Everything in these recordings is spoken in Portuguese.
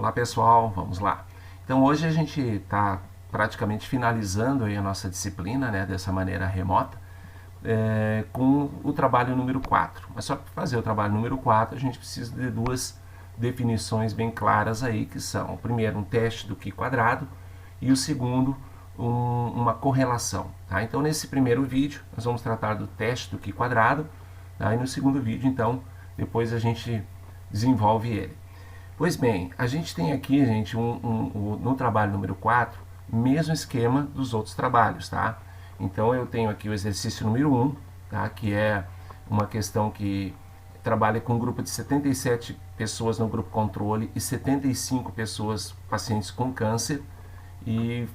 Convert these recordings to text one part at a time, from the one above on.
Olá pessoal, vamos lá. Então hoje a gente está praticamente finalizando aí a nossa disciplina, né, dessa maneira remota, com o trabalho número 4. Mas só para fazer o trabalho número 4 a gente precisa de duas definições bem claras aí, que são, o primeiro, um teste do Q quadrado e o segundo, uma correlação. Tá? Então nesse primeiro vídeo nós vamos tratar do teste do Q quadrado, tá? E no segundo vídeo, então, depois a gente desenvolve ele. Pois bem, a gente tem aqui, gente, no trabalho número 4, mesmo esquema dos outros trabalhos, tá? Então eu tenho aqui o exercício número 1, tá? Que é uma questão que trabalha com um grupo de 77 pessoas no grupo controle e 75 pessoas pacientes com câncer, e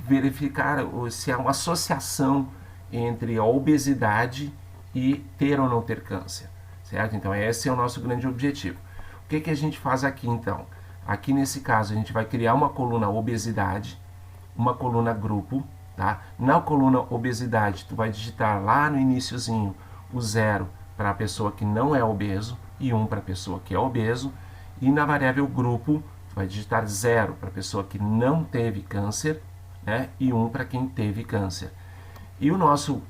verificar se há uma associação entre a obesidade e ter ou não ter câncer, certo? Então esse é o nosso grande objetivo. O que a gente faz aqui então? Aqui nesse caso a gente vai criar uma coluna obesidade, uma coluna grupo, tá? Na coluna obesidade tu vai digitar lá no iniciozinho o 0 para a pessoa que não é obeso e 1 para a pessoa que é obeso, e na variável grupo tu vai digitar 0 para a pessoa que não teve câncer, né? E 1 para quem teve câncer. E o nosso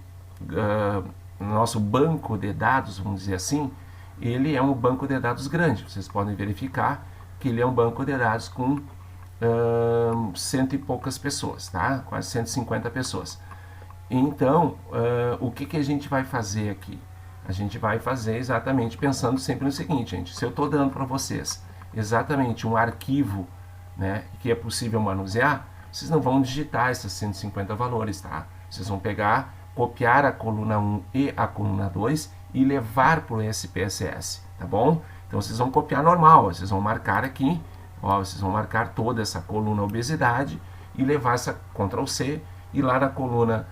banco de dados, vamos dizer assim, ele é um banco de dados grande. Vocês podem verificar que ele é um banco de dados com cento e poucas pessoas, tá? Quase 150 pessoas. Então, o que a gente vai fazer aqui? A gente vai fazer exatamente pensando sempre no seguinte, gente. Se eu estou dando para vocês exatamente um arquivo, né, que é possível manusear, vocês não vão digitar esses 150 valores, tá? Vocês vão pegar, copiar a coluna 1 e a coluna 2 e levar para o SPSS, tá bom? Então vocês vão copiar normal, vocês vão marcar aqui, ó, vocês vão marcar toda essa coluna obesidade e levar essa Ctrl C, e lá na coluna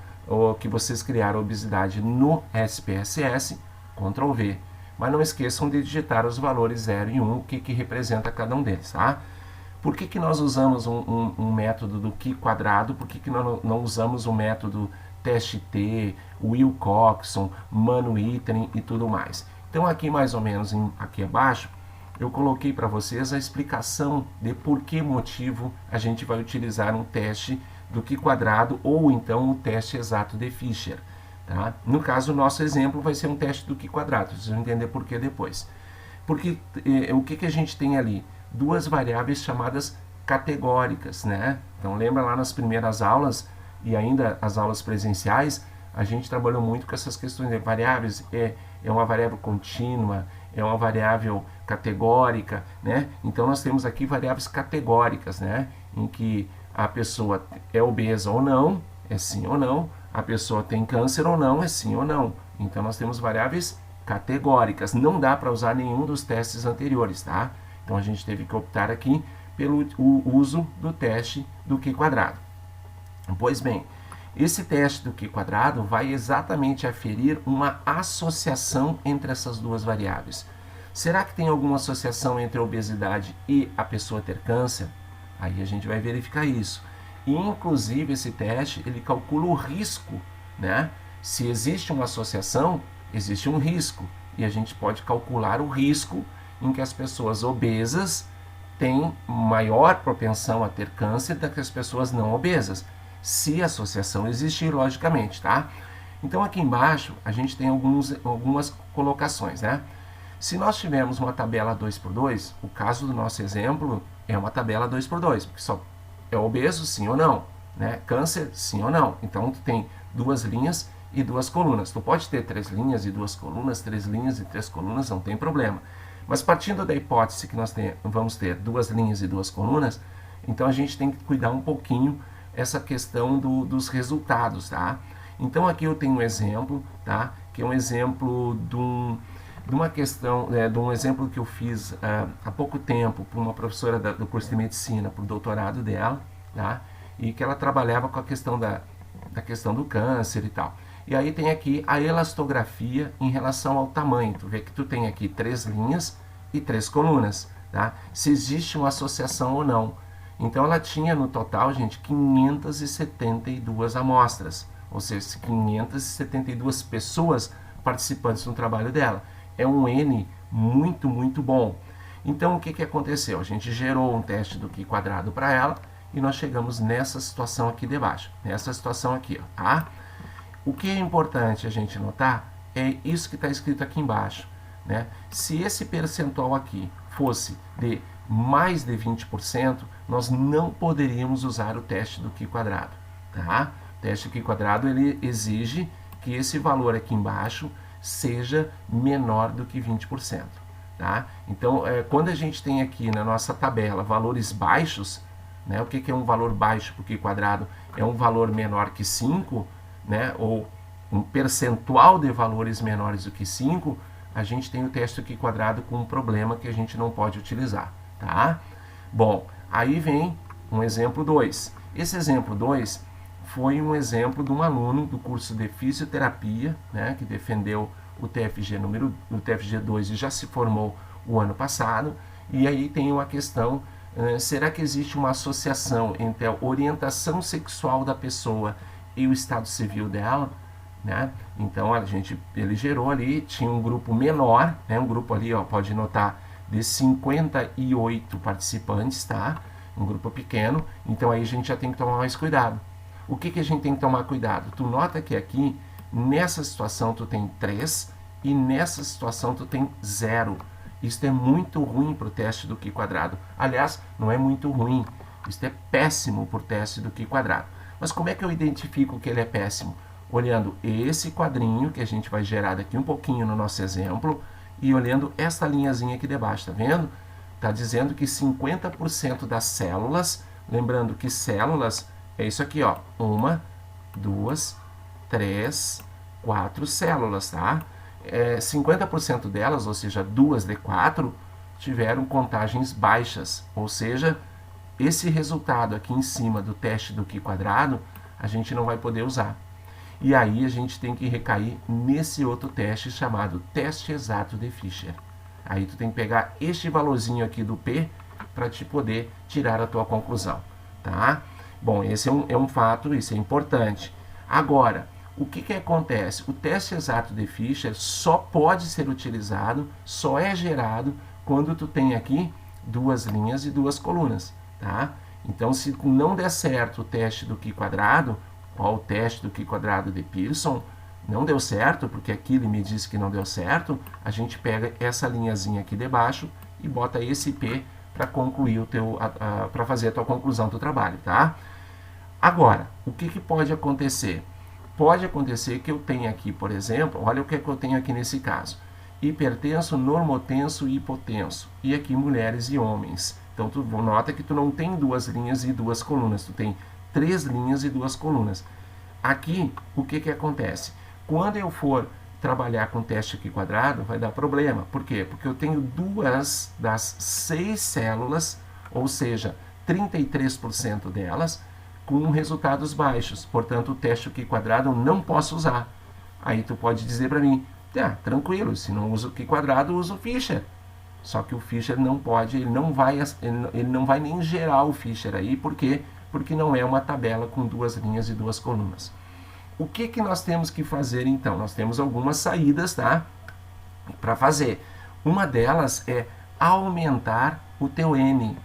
que vocês criaram obesidade no SPSS, Ctrl V. Mas não esqueçam de digitar os valores 0 e 1, o que representa cada um deles, tá? Por que nós usamos um método do Q quadrado? Por que nós não usamos o método teste T, Wilcoxon, Mann-Whitney e tudo mais? Então aqui mais ou menos aqui abaixo eu coloquei para vocês a explicação de por que motivo a gente vai utilizar um teste do Q quadrado ou então o teste exato de Fischer, tá? No caso, o nosso exemplo vai ser um teste do Q quadrado, vocês vão entender por que depois. Porque o que a gente tem ali? Duas variáveis chamadas categóricas, né? Então lembra lá nas primeiras aulas e ainda as aulas presenciais, a gente trabalhou muito com essas questões de variáveis, é uma variável contínua, é uma variável categórica, né? Então nós temos aqui variáveis categóricas, né? Em que a pessoa é obesa ou não, é sim ou não, a pessoa tem câncer ou não, é sim ou não. Então nós temos variáveis categóricas, não dá para usar nenhum dos testes anteriores, tá? Então a gente teve que optar aqui pelo uso do teste do Q quadrado. Pois bem, esse teste do Q quadrado vai exatamente aferir uma associação entre essas duas variáveis. Será que tem alguma associação entre a obesidade e a pessoa ter câncer? Aí a gente vai verificar isso. E inclusive esse teste, ele calcula o risco, né? Se existe uma associação, existe um risco. E a gente pode calcular o risco em que as pessoas obesas têm maior propensão a ter câncer do que as pessoas não obesas, se a associação existir, logicamente, tá? Então aqui embaixo a gente tem algumas colocações, né? Se nós tivermos uma tabela 2x2, o caso do nosso exemplo é uma tabela 2x2, porque só é obeso, sim ou não, né? Câncer, sim ou não. Então tu tem duas linhas e duas colunas. Tu pode ter 3 linhas e 2 colunas, 3 linhas e 3 colunas, não tem problema. Mas partindo da hipótese que nós vamos ter 2 linhas e 2 colunas, então a gente tem que cuidar um pouquinho essa questão dos resultados, tá? Então aqui eu tenho um exemplo, tá? Que é um exemplo de uma questão, de um exemplo que eu fiz há pouco tempo para uma professora do curso de medicina, para o doutorado dela, tá? E que ela trabalhava com a questão da questão do câncer e tal. E aí tem aqui a elastografia em relação ao tamanho. Tu vê que tu tem aqui 3 linhas e 3 colunas, tá? Se existe uma associação ou não. Então ela tinha no total, gente, 572 amostras, ou seja, 572 pessoas participantes no trabalho dela. É um N muito, muito bom. Então, o que aconteceu? A gente gerou um teste do Q quadrado para ela e nós chegamos nessa situação aqui debaixo, nessa situação aqui, ó, tá? O que é importante a gente notar é isso que está escrito aqui embaixo, né? Se esse percentual aqui fosse de mais de 20%, nós não poderíamos usar o teste do Q quadrado, tá? O teste do Q quadrado, ele exige que esse valor aqui embaixo seja menor do que 20%, tá? Então, quando a gente tem aqui na nossa tabela valores baixos, né? O que é um valor baixo para o Q quadrado? É um valor menor que 5, né? Ou um percentual de valores menores do que 5, a gente tem o teste do Q quadrado com um problema que a gente não pode utilizar, tá? Bom, aí vem um exemplo 2. Esse exemplo 2 foi um exemplo de um aluno do curso de fisioterapia, né, que defendeu o TFG 2 e já se formou o ano passado. E aí tem uma questão, será que existe uma associação entre a orientação sexual da pessoa e o estado civil dela? Né? Então ele gerou ali, tinha um grupo menor, né? Um grupo ali, ó, pode notar, de 58 participantes, tá? Um grupo pequeno, então aí a gente já tem que tomar mais cuidado. O que a gente tem que tomar cuidado? Tu nota que aqui, nessa situação tu tem 3 e nessa situação tu tem 0. Isso é muito ruim para o teste do Q quadrado. Aliás, não é muito ruim, isso é péssimo para o teste do Q quadrado. Mas como é que eu identifico que ele é péssimo? Olhando esse quadrinho, que a gente vai gerar daqui um pouquinho no nosso exemplo, e olhando essa linhazinha aqui debaixo, tá vendo? Está dizendo que 50% das células, lembrando que células é isso aqui, ó, 1, 2, 3, 4 células, tá? 50% delas, ou seja, 2 de 4, tiveram contagens baixas, ou seja, esse resultado aqui em cima do teste do Q quadrado, a gente não vai poder usar. E aí a gente tem que recair nesse outro teste chamado teste exato de Fischer. Aí tu tem que pegar este valorzinho aqui do P para te poder tirar a tua conclusão, tá? Bom, esse é um fato, isso é importante. Agora, o que acontece? O teste exato de Fischer só pode ser utilizado, só é gerado quando tu tem aqui 2 linhas e 2 colunas, tá? Então, se não der certo o teste do Q quadrado, ó, o teste do Q quadrado de Pearson, não deu certo, porque aqui ele me disse que não deu certo, a gente pega essa linhazinha aqui debaixo e bota esse P para concluir para fazer a tua conclusão do trabalho, tá? Agora, o que pode acontecer? Pode acontecer que eu tenha aqui, por exemplo, olha o que eu tenho aqui nesse caso, hipertenso, normotenso e hipotenso, e aqui mulheres e homens. Então, tu nota que tu não tem 2 linhas e 2 colunas, tu tem 3 linhas e 2 colunas. Aqui, o que acontece? Quando eu for trabalhar com teste Q quadrado, vai dar problema. Por quê? Porque eu tenho 2 das 6 células, ou seja, 33% delas, com resultados baixos. Portanto, o teste Q quadrado eu não posso usar. Aí tu pode dizer para mim, tranquilo, se não uso o Q quadrado, uso o Fischer. Só que o Fischer não pode, ele não vai nem gerar o Fischer aí, por quê? Porque não é uma tabela com 2 linhas e 2 colunas. O que nós temos que fazer então? Nós temos algumas saídas, tá? Para fazer. Uma delas é aumentar o teu N,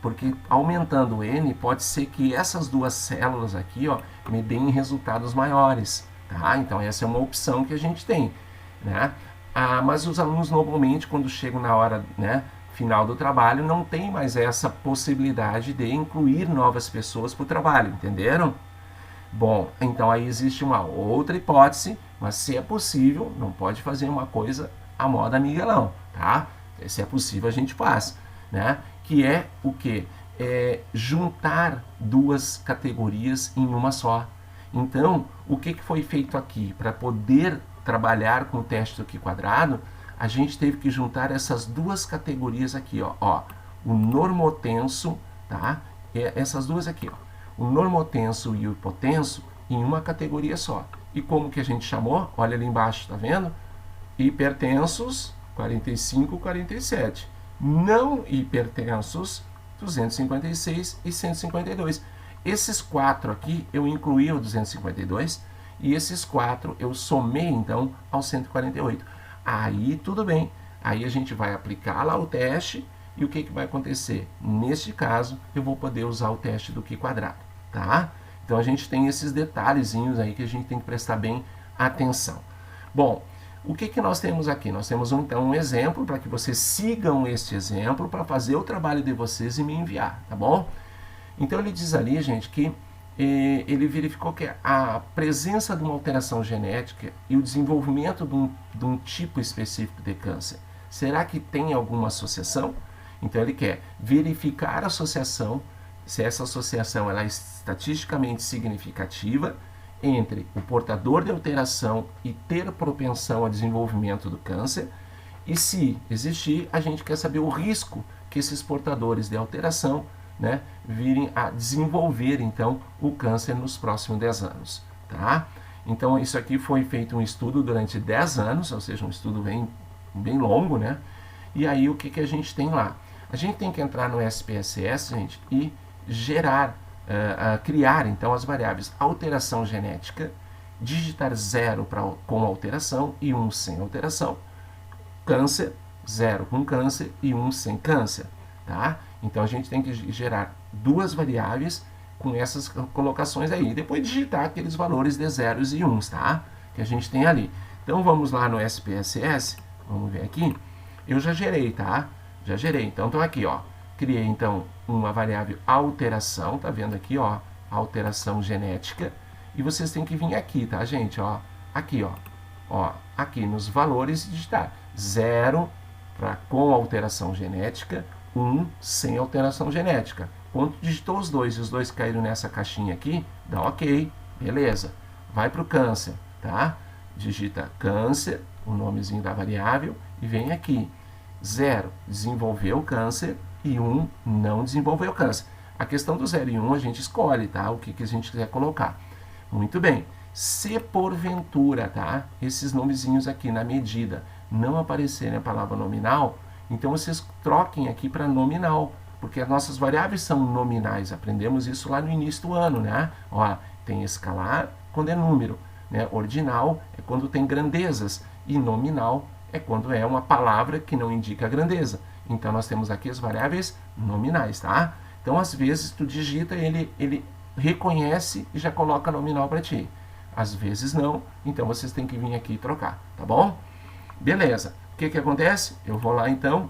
porque aumentando o N pode ser que essas 2 células aqui, ó, me deem resultados maiores, tá? Então essa é uma opção que a gente tem, né? Mas os alunos normalmente quando chegam na hora, né, final do trabalho não tem mais essa possibilidade de incluir novas pessoas para o trabalho, entenderam? Bom, então aí existe uma outra hipótese, mas se é possível, não pode fazer uma coisa à moda Miguelão, tá? Se é possível a gente faz, né? Que é o quê? Juntar 2 categorias em uma só. Então, o que foi feito aqui? Para poder trabalhar com o teste do Q quadrado, a gente teve que juntar essas 2 categorias aqui, ó, o normotenso, tá? Essas 2 aqui, ó, o normotenso e o hipotenso em uma categoria só. E como que a gente chamou? Olha ali embaixo, tá vendo? Hipertensos, 45, 47. Não hipertensos, 256 e 152. Esses 4 aqui eu incluí o 252 e esses 4 eu somei então ao 148. Aí tudo bem, aí a gente vai aplicar lá o teste E o que vai acontecer? Neste caso, eu vou poder usar o teste do Q quadrado, tá? Então, a gente tem esses detalhezinhos aí que a gente tem que prestar bem atenção. Bom, o que nós temos aqui? Nós temos então um exemplo para que vocês sigam este exemplo para fazer o trabalho de vocês e me enviar, tá bom? Então, ele diz ali, gente, que ele verificou que a presença de uma alteração genética e o desenvolvimento de um tipo específico de câncer, será que tem alguma associação? Então, ele quer verificar a associação, se essa associação ela é estatisticamente significativa entre o portador de alteração e ter propensão ao desenvolvimento do câncer, e se existir, a gente quer saber o risco que esses portadores de alteração, né, virem a desenvolver, então, o câncer nos próximos 10 anos, tá? Então, isso aqui foi feito um estudo durante 10 anos, ou seja, um estudo bem longo, né? E aí, o que a gente tem lá? A gente tem que entrar no SPSS, gente, e gerar, criar, então, as variáveis alteração genética, digitar 0 com alteração e 1 sem alteração, câncer, 0 com câncer e 1 sem câncer, tá? Então, a gente tem que gerar duas variáveis com essas colocações aí. E depois digitar aqueles valores de zeros e uns, tá? Que a gente tem ali. Então, vamos lá no SPSS. Vamos ver aqui. Eu já gerei, tá? Já gerei. Então, estou aqui, ó. Criei, então, uma variável alteração. Tá vendo aqui, ó? Alteração genética. E vocês têm que vir aqui, tá, gente? Ó, aqui, ó. Ó, aqui nos valores digitar. 0 com alteração genética. 1 sem alteração genética. Quando digitou os dois e os dois caíram nessa caixinha aqui, dá ok, beleza. Vai para o câncer, tá? Digita câncer, o nomezinho da variável, e vem aqui. 0 desenvolveu o câncer e 1 não desenvolveu o câncer. A questão do 0 e 1 a gente escolhe, tá? O que a gente quiser colocar. Muito bem. Se porventura, tá? Esses nomezinhos aqui na medida não aparecerem a palavra nominal, então, vocês troquem aqui para nominal, porque as nossas variáveis são nominais. Aprendemos isso lá no início do ano, né? Ó, tem escalar quando é número, né? Ordinal é quando tem grandezas e nominal é quando é uma palavra que não indica grandeza. Então, nós temos aqui as variáveis nominais, tá? Então, às vezes, tu digita, ele reconhece e já coloca nominal para ti. Às vezes não, então vocês têm que vir aqui e trocar, tá bom? Beleza. O que acontece? Eu vou lá, então,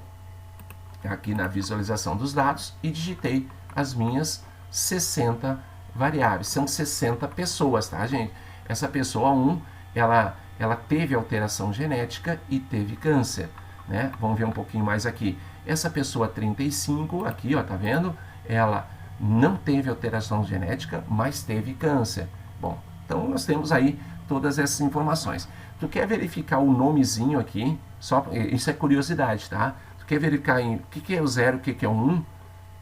aqui na visualização dos dados e digitei as minhas 60 variáveis. São 60 pessoas, tá, gente? Essa pessoa 1, ela teve alteração genética e teve câncer, né? Vamos ver um pouquinho mais aqui. Essa pessoa 35, aqui, ó, tá vendo? Ela não teve alteração genética, mas teve câncer. Bom, então nós temos aí todas essas informações. Tu quer verificar o nomezinho aqui? Só, isso é curiosidade, tá? Tu quer verificar o que é o 0, o que é o 1?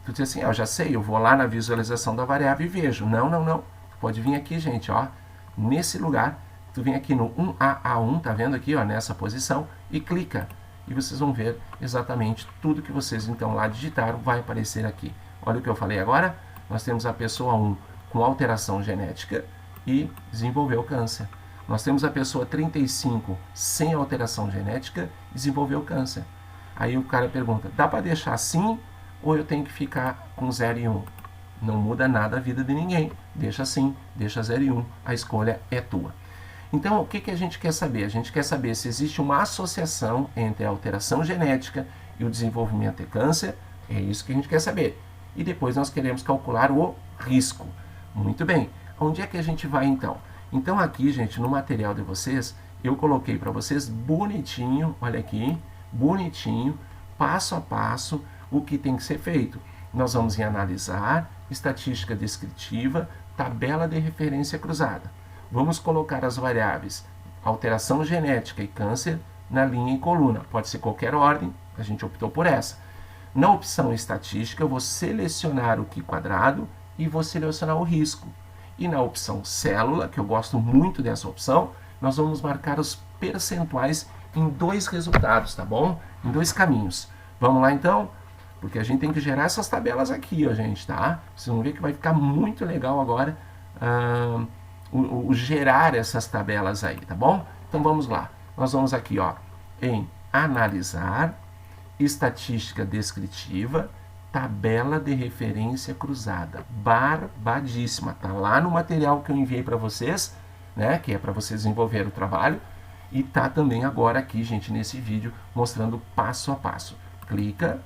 Tu diz assim, eu já sei, eu vou lá na visualização da variável e vejo. Não. Tu pode vir aqui, gente, ó. Nesse lugar, tu vem aqui no 1A1, tá vendo aqui, ó, nessa posição, e clica. E vocês vão ver exatamente tudo que vocês, então, lá digitaram, vai aparecer aqui. Olha o que eu falei agora. Nós temos a pessoa 1 com alteração genética e desenvolveu câncer. Nós temos a pessoa 35 sem alteração genética, desenvolveu câncer. Aí o cara pergunta, dá para deixar assim ou eu tenho que ficar com 0 e 1? Não muda nada a vida de ninguém. Deixa assim, deixa 0 e 1. A escolha é tua. Então, o que a gente quer saber? A gente quer saber se existe uma associação entre a alteração genética e o desenvolvimento de câncer. É isso que a gente quer saber. E depois nós queremos calcular o risco. Muito bem. Onde é que a gente vai então? Então aqui, gente, no material de vocês, eu coloquei para vocês bonitinho, olha aqui, bonitinho, passo a passo, o que tem que ser feito. Nós vamos em analisar, estatística descritiva, tabela de referência cruzada. Vamos colocar as variáveis alteração genética e câncer na linha e coluna. Pode ser qualquer ordem, a gente optou por essa. Na opção estatística, eu vou selecionar o Q quadrado e vou selecionar o risco. E na opção célula, que eu gosto muito dessa opção, nós vamos marcar os percentuais em 2 resultados, tá bom? Em 2 caminhos. Vamos lá então? Porque a gente tem que gerar essas tabelas aqui, ó, gente, tá? Vocês vão ver que vai ficar muito legal agora o gerar essas tabelas aí, tá bom? Então vamos lá. Nós vamos aqui, ó, em analisar estatística descritiva, tabela de referência cruzada. Barbadíssima. Tá lá no material que eu enviei para vocês, né, que é para vocês desenvolver o trabalho, e tá também agora aqui, gente, nesse vídeo, mostrando passo a passo. Clica,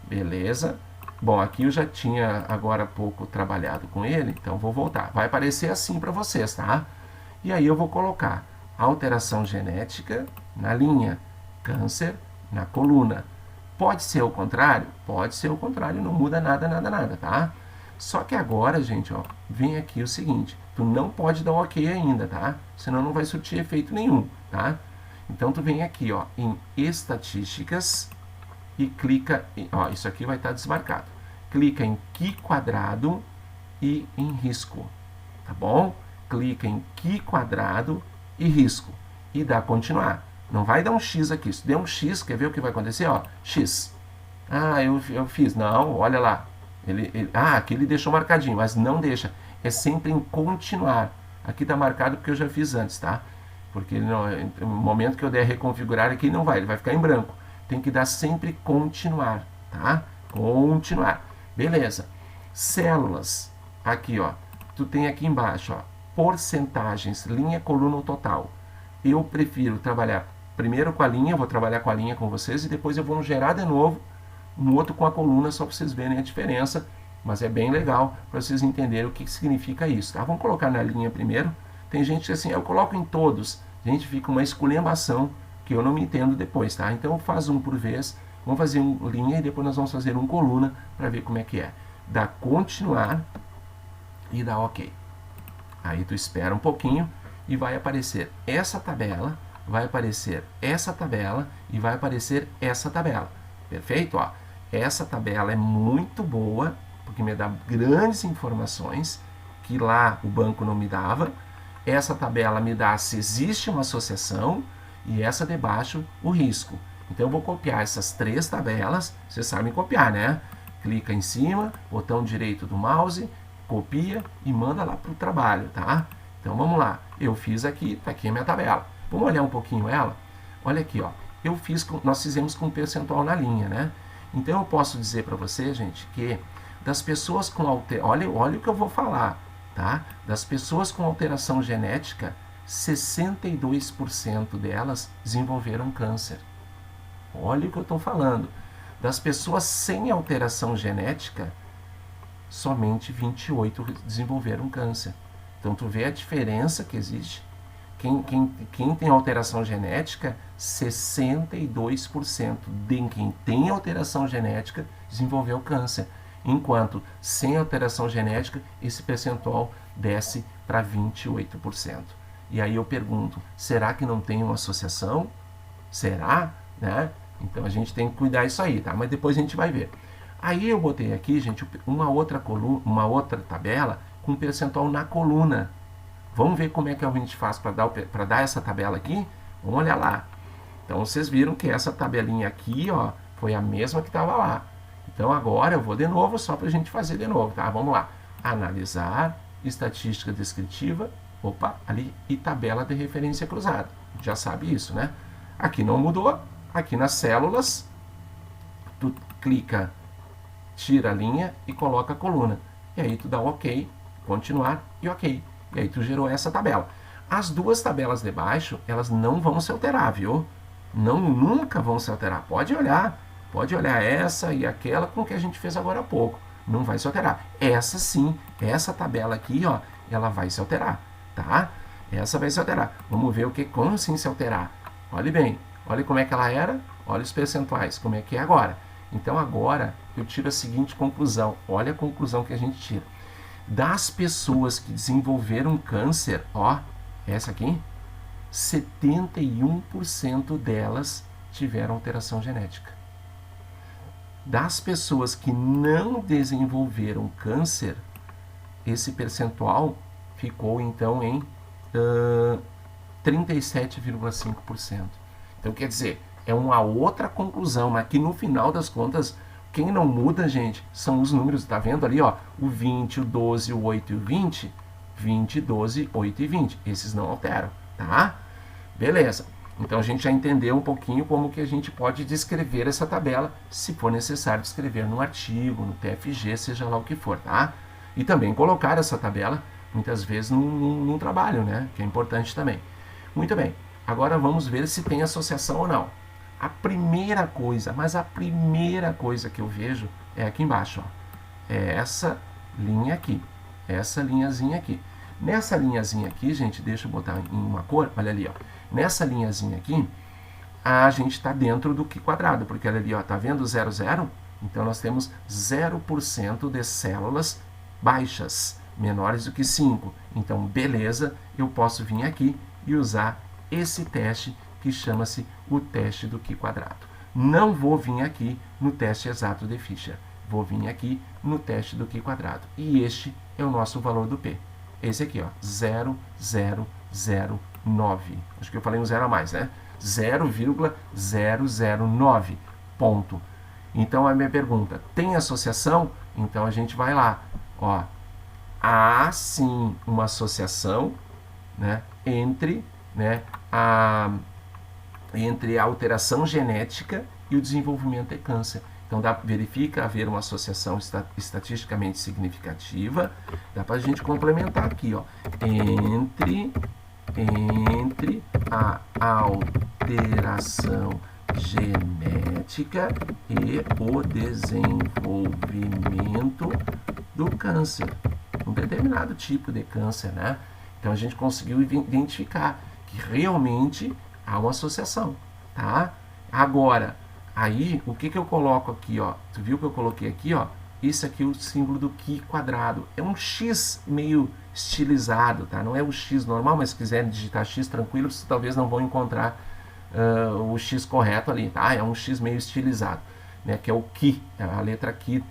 beleza. Bom, aqui eu já tinha agora há pouco trabalhado com ele, então vou voltar. Vai aparecer assim para vocês, tá? E aí eu vou colocar alteração genética na linha, câncer na coluna. Pode ser o contrário? Pode ser o contrário, não muda nada, tá? Só que agora, gente, ó, vem aqui o seguinte, tu não pode dar ok ainda, tá? Senão não vai surtir efeito nenhum, tá? Então tu vem aqui, ó, em estatísticas e clica, ó, isso aqui vai estar desmarcado. Clica em que quadrado e em risco, tá bom? Clica em que quadrado e risco e dá continuar. Não vai dar um X aqui. Se der um X, quer ver o que vai acontecer? Ó, X. Ah, eu fiz. Não, olha lá. Aqui ele deixou marcadinho, mas não deixa. É sempre em continuar. Aqui está marcado porque eu já fiz antes, tá? Porque no momento que eu der reconfigurar aqui, não vai. Ele vai ficar em branco. Tem que dar sempre continuar, tá? Continuar. Beleza. Células. Aqui, ó. Tu tem aqui embaixo, ó. Porcentagens, linha, coluna ou total. Eu prefiro trabalhar primeiro com a linha, eu vou trabalhar com a linha com vocês e depois eu vou gerar de novo no outro com a coluna, só para vocês verem a diferença, mas é bem legal para vocês entenderem o que significa isso, tá? Vamos colocar na linha primeiro. Tem gente que assim, eu coloco em todos, gente, fica uma esculhambação que eu não me entendo depois, tá? Então faz um por vez, vamos fazer um linha e depois nós vamos fazer um coluna para ver como é que é. Dá continuar e dá ok. Aí tu espera um pouquinho e vai aparecer essa tabela, vai aparecer essa tabela e vai aparecer essa tabela. Perfeito? Ó, essa tabela é muito boa, porque me dá grandes informações que lá o banco não me dava. Essa tabela me dá se existe uma associação e essa de baixo o risco. Então eu vou copiar essas três tabelas, vocês sabem copiar, né? Clica em cima, botão direito do mouse, copia e manda lá para o trabalho, tá? Então vamos lá, eu fiz aqui, tá aqui a minha tabela. Vamos olhar um pouquinho ela? Olha aqui, ó. Nós fizemos com percentual na linha, né? Então eu posso dizer para você, gente, que das pessoas com olha o que eu vou falar, tá? Das pessoas com alteração genética, 62% delas desenvolveram câncer. Olha o que eu estou falando. Das pessoas sem alteração genética, somente 28% desenvolveram câncer. Então tu vê a diferença que existe. Quem tem alteração genética, 62% de quem tem alteração genética desenvolveu câncer. Enquanto sem alteração genética, esse percentual desce para 28%. E aí eu pergunto, será que não tem uma associação? Será? Né? Então a gente tem que cuidar disso aí, tá? Mas depois a gente vai ver. Aí eu botei aqui, gente, uma outra tabela com percentual na coluna. Vamos ver como é que a gente faz para dar essa tabela aqui? Vamos olhar lá. Então vocês viram que essa tabelinha aqui, ó, foi a mesma que estava lá. Então agora eu vou de novo, só para a gente fazer de novo, tá? Vamos lá. Analisar, estatística descritiva, opa, ali, e tabela de referência cruzada. Já sabe isso, né? Aqui não mudou. Aqui nas células, tu clica, tira a linha e coloca a coluna. E aí tu dá ok, continuar e ok. E aí tu gerou essa tabela. As duas tabelas de baixo, elas não vão se alterar, viu? Nunca vão se alterar. Pode olhar essa e aquela com o que a gente fez agora há pouco. Não vai se alterar. Essa sim, essa tabela aqui, ó, ela vai se alterar, tá? Essa vai se alterar. Vamos ver como assim se alterar. Olhe bem, olha como é que ela era, olha os percentuais, como é que é agora. Então agora eu tiro a seguinte conclusão. Olha a conclusão que a gente tira. Das pessoas que desenvolveram câncer, ó, essa aqui, 71% delas tiveram alteração genética. Das pessoas que não desenvolveram câncer, esse percentual ficou então em 37,5%. Então quer dizer, é uma outra conclusão, mas que no final das contas, quem não muda, gente, são os números, tá vendo ali, ó, o 20, o 12, o 8 e o 20, 20, 12, 8 e 20, esses não alteram, tá? Beleza. Então a gente já entendeu um pouquinho como que a gente pode descrever essa tabela, se for necessário descrever no artigo, no TFG, seja lá o que for, tá? E também colocar essa tabela, muitas vezes, num trabalho, né? Que é importante também. Muito bem, agora vamos ver se tem associação ou não. A primeira coisa, mas a primeira coisa que eu vejo é aqui embaixo, ó. É essa linha aqui, essa linhazinha aqui. Nessa linhazinha aqui, gente, deixa eu botar em uma cor, olha ali, ó. Nessa linhazinha aqui, a gente está dentro do Q quadrado, porque olha ali, ó, tá vendo 0, 0? Então nós temos 0% de células baixas, menores do que 5. Então, beleza, eu posso vir aqui e usar esse teste que chama-se o teste do Q quadrado. Não vou vir aqui no teste exato de Fischer. Vou vir aqui no teste do Q quadrado. E este é o nosso valor do P. Esse aqui, ó, 0,009. Acho que eu falei um zero a mais, né? 0,009. Ponto. Então, a minha pergunta, tem associação? Então, a gente vai lá. Ó, há sim uma associação, né, entre a alteração genética e o desenvolvimento de câncer. Então, verifica haver uma associação estatisticamente significativa. Dá para a gente complementar aqui, ó, entre a alteração genética e o desenvolvimento do câncer. Um determinado tipo de câncer, né? Então, a gente conseguiu identificar que realmente há uma associação, tá? Agora, aí, o que eu coloco aqui, ó? Tu viu que eu coloquei aqui, ó? Isso aqui é o símbolo do Q quadrado. É um X meio estilizado, tá? Não é o X normal, mas se quiser digitar X tranquilo, vocês talvez não vão encontrar o X correto ali, tá? É um X meio estilizado, né? Que é o Q, é a letra Q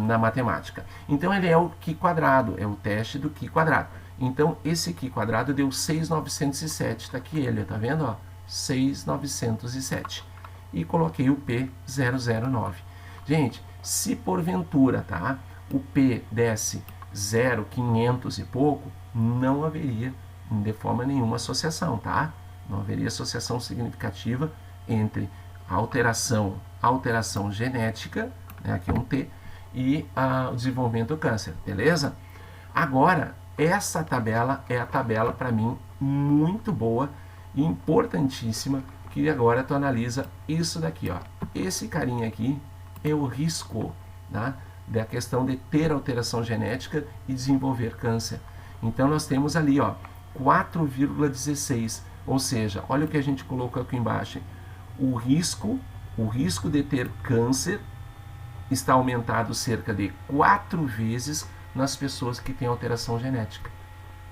na matemática. Então, ele é o Q quadrado, é o teste do Q quadrado. Então, esse Q quadrado deu 6.907, tá aqui ele, tá vendo, ó? 6.907. E coloquei o P 009. Gente, se porventura, tá, o P desse 0,500 e pouco, não haveria de forma nenhuma associação, tá? Não haveria associação significativa entre a alteração genética, né, aqui é um T, e o desenvolvimento do câncer, beleza? Agora, essa tabela é a tabela, para mim, muito boa e importantíssima, que agora tu analisa isso daqui, ó. Esse carinha aqui é o risco, tá? Da questão de ter alteração genética e desenvolver câncer. Então, nós temos ali, ó, 4,16, ou seja, olha o que a gente colocou aqui embaixo. O risco de ter câncer está aumentado cerca de 4 vezes nas pessoas que têm alteração genética,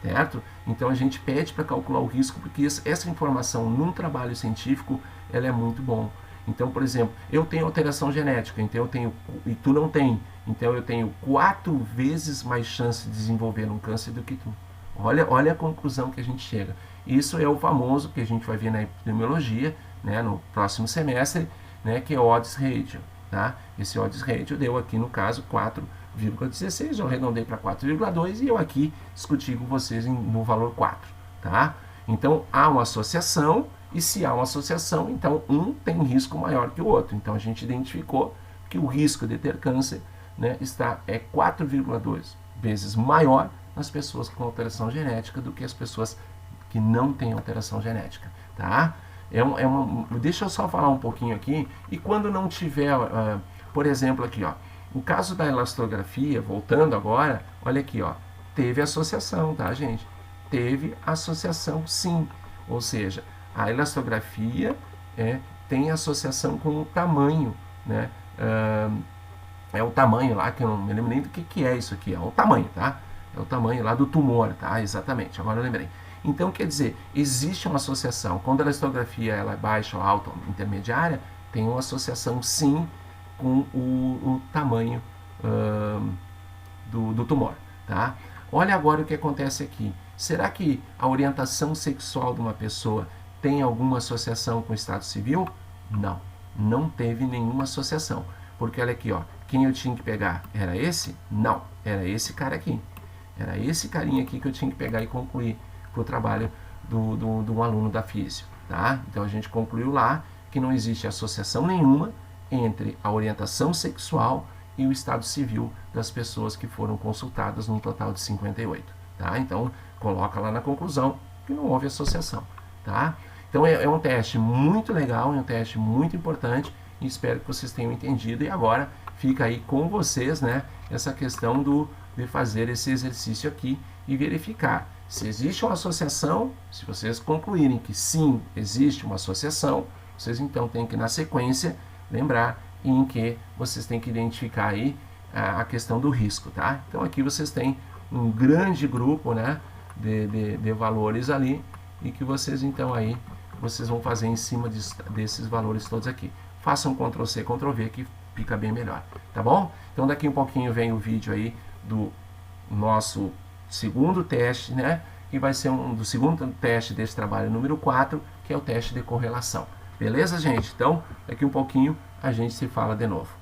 certo? Então a gente pede para calcular o risco, porque essa informação num trabalho científico, ela é muito bom. Então, por exemplo, eu tenho alteração genética, então eu tenho, e tu não tem, então eu tenho 4 vezes mais chance de desenvolver um câncer do que tu. Olha a conclusão que a gente chega. Isso é o famoso que a gente vai ver na epidemiologia, né, no próximo semestre, né, que é o odds ratio, tá? Esse odds ratio deu aqui no caso 4,16, eu arredondei para 4,2 e eu aqui discuti com vocês no valor 4, tá? Então, há uma associação, e se há uma associação, então um tem risco maior que o outro. Então, a gente identificou que o risco de ter câncer, né, é 4,2 vezes maior nas pessoas com alteração genética do que as pessoas que não têm alteração genética, tá? Deixa eu só falar um pouquinho aqui, e quando não tiver, por exemplo, aqui, ó, o caso da elastografia, voltando agora, olha aqui, ó, teve associação, tá, gente? Teve associação, sim. Ou seja, a elastografia tem associação com o tamanho, né? É o tamanho lá, que eu não me lembro nem do que é isso aqui, é o tamanho, tá? É o tamanho lá do tumor, tá? Exatamente, agora eu lembrei. Então, quer dizer, existe uma associação. Quando a elastografia ela é baixa ou alta ou intermediária, tem uma associação, sim, com o tamanho do tumor, tá? Olha agora o que acontece aqui. Será que a orientação sexual de uma pessoa tem alguma associação com o estado civil? Não, não teve nenhuma associação. Porque olha aqui, ó, quem eu tinha que pegar era esse? Não, era esse cara aqui. Era esse carinha aqui que eu tinha que pegar e concluir para o trabalho do aluno da físio, tá? Então a gente concluiu lá que não existe associação nenhuma entre a orientação sexual e o estado civil das pessoas que foram consultadas, num total de 58, tá? Então coloca lá na conclusão que não houve associação, tá? Então é um teste muito legal, é um teste muito importante e espero que vocês tenham entendido. E agora fica aí com vocês, né, essa questão de fazer esse exercício aqui e verificar se existe uma associação. Se vocês concluírem que sim, existe uma associação, vocês então têm que, na sequência, lembrar em que vocês têm que identificar aí a questão do risco, tá? Então aqui vocês têm um grande grupo, né, de valores ali, e que vocês então aí vocês vão fazer em cima desses valores todos aqui. Façam Ctrl C, Ctrl V que fica bem melhor, tá bom? Então daqui um pouquinho vem o vídeo aí do nosso segundo teste, né? Que vai ser do segundo teste desse trabalho número 4, que é o teste de correlação. Beleza, gente? Então, daqui um pouquinho a gente se fala de novo.